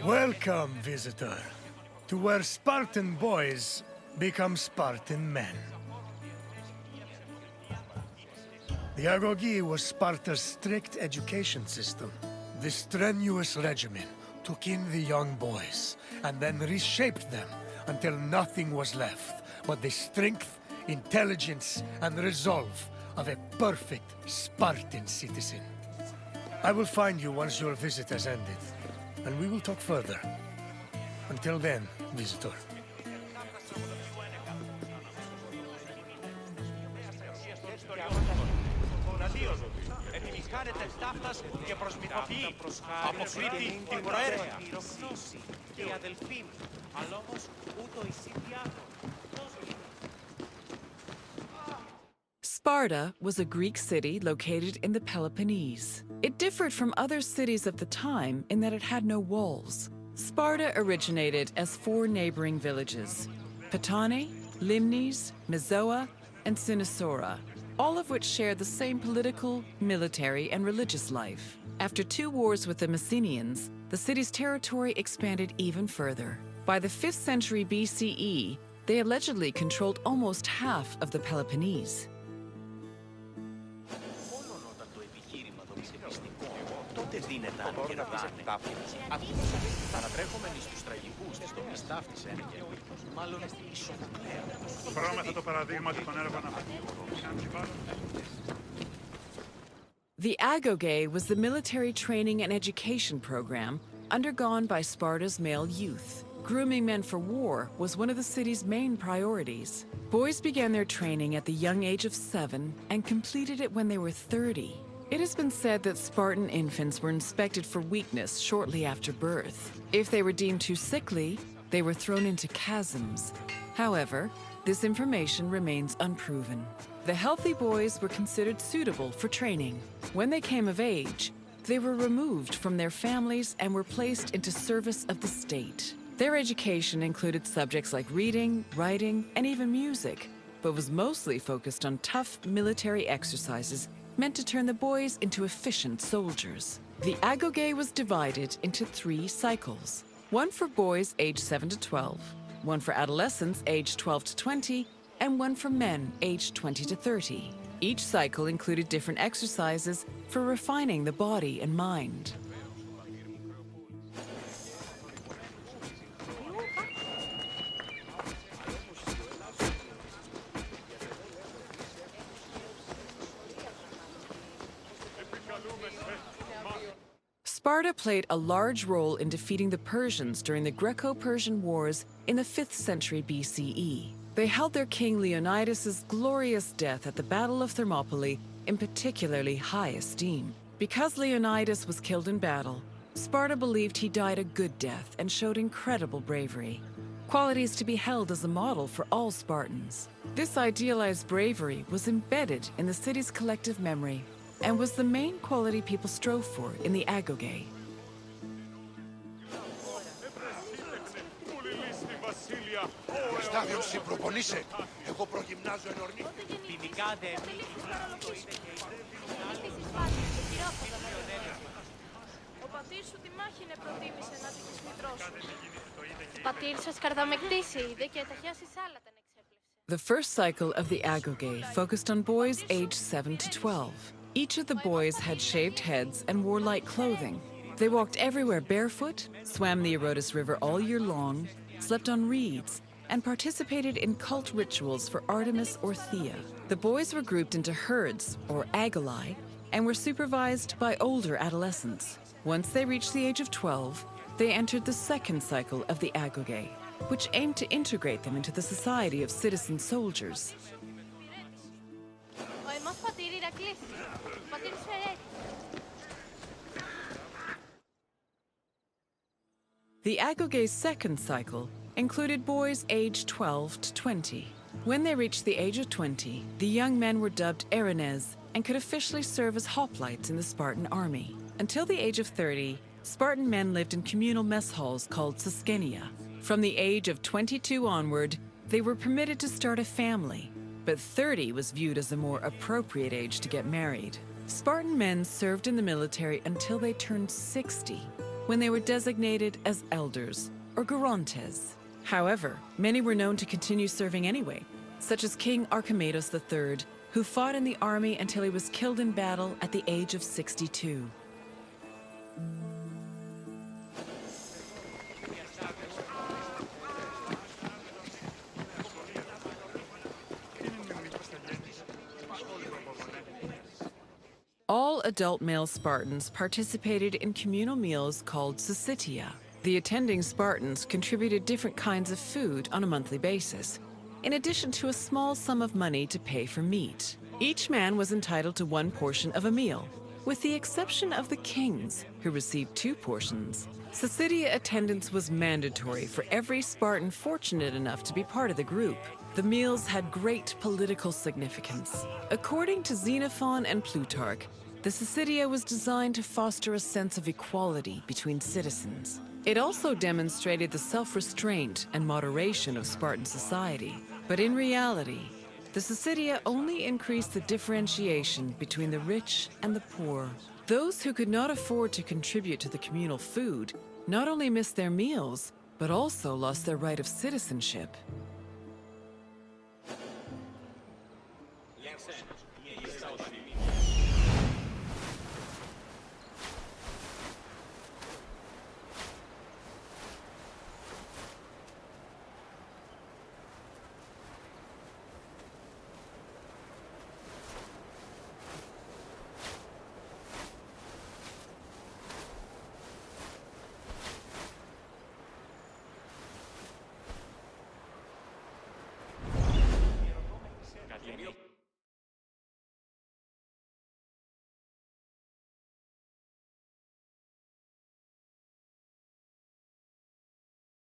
Welcome, visitor, to where Spartan boys become Spartan men. The Agogi was Sparta's strict education system. The strenuous regimen took in the young boys and then reshaped them until nothing was left but the strength, intelligence, and resolve of a perfect Spartan citizen. I will find you once your visit has ended, and we will talk further. Until then, visitor. Sparta was a Greek city located in the Peloponnese. It differed from other cities of the time in that it had no walls. Sparta originated as 4 neighboring villages: Patane, Limnes, Mizoa, and Cynosura, all of which shared the same political, military, and religious life. After 2 wars with the Messenians, the city's territory expanded even further. By the 5th century BCE, they allegedly controlled almost half of the Peloponnese. The Agoge was the military training and education program undergone by Sparta's male youth. Grooming men for war was one of the city's main priorities. Boys began their training at the young age of 7 and completed it when they were 30. It has been said that Spartan infants were inspected for weakness shortly after birth. If they were deemed too sickly, they were thrown into chasms. However, this information remains unproven. The healthy boys were considered suitable for training. When they came of age, they were removed from their families and were placed into service of the state. Their education included subjects like reading, writing, and even music, but was mostly focused on tough military exercises meant to turn the boys into efficient soldiers. The Agoge was divided into 3 cycles: one for boys aged 7 to 12, one for adolescents aged 12 to 20, and one for men aged 20 to 30. Each cycle included different exercises for refining the body and mind. Sparta played a large role in defeating the Persians during the Greco-Persian Wars in the 5th century BCE. They held their king Leonidas' glorious death at the Battle of Thermopylae in particularly high esteem. Because Leonidas was killed in battle, Sparta believed he died a good death and showed incredible bravery, qualities to be held as a model for all Spartans. This idealized bravery was embedded in the city's collective memory and was the main quality people strove for in the Agoge. The first cycle of the Agoge focused on boys aged 7 to 12. Each of the boys had shaved heads and wore light clothing. They walked everywhere barefoot, swam the Odyssey River all year long, slept on reeds, and participated in cult rituals for Artemis or Thea. The boys were grouped into herds, or agoli, and were supervised by older adolescents. Once they reached the age of 12, they entered the second cycle of the Agoge, which aimed to integrate them into the society of citizen soldiers. The Agoge's second cycle included boys aged 12 to 20. When they reached the age of 20, the young men were dubbed Erinyes and could officially serve as hoplites in the Spartan army. Until the age of 30, Spartan men lived in communal mess halls called Saskeneia. From the age of 22 onward, they were permitted to start a family, but 30 was viewed as a more appropriate age to get married. Spartan men served in the military until they turned 60, when they were designated as elders, or gerontes. However, many were known to continue serving anyway, such as King Archimedes III, who fought in the army until he was killed in battle at the age of 62. All adult male Spartans participated in communal meals called syssitia. The attending Spartans contributed different kinds of food on a monthly basis, in addition to a small sum of money to pay for meat. Each man was entitled to one portion of a meal, with the exception of the kings, who received 2 portions. Syssitia attendance was mandatory for every Spartan fortunate enough to be part of the group. The meals had great political significance. According to Xenophon and Plutarch, the syssitia was designed to foster a sense of equality between citizens. It also demonstrated the self-restraint and moderation of Spartan society. But in reality, the syssitia only increased the differentiation between the rich and the poor. Those who could not afford to contribute to the communal food not only missed their meals, but also lost their right of citizenship.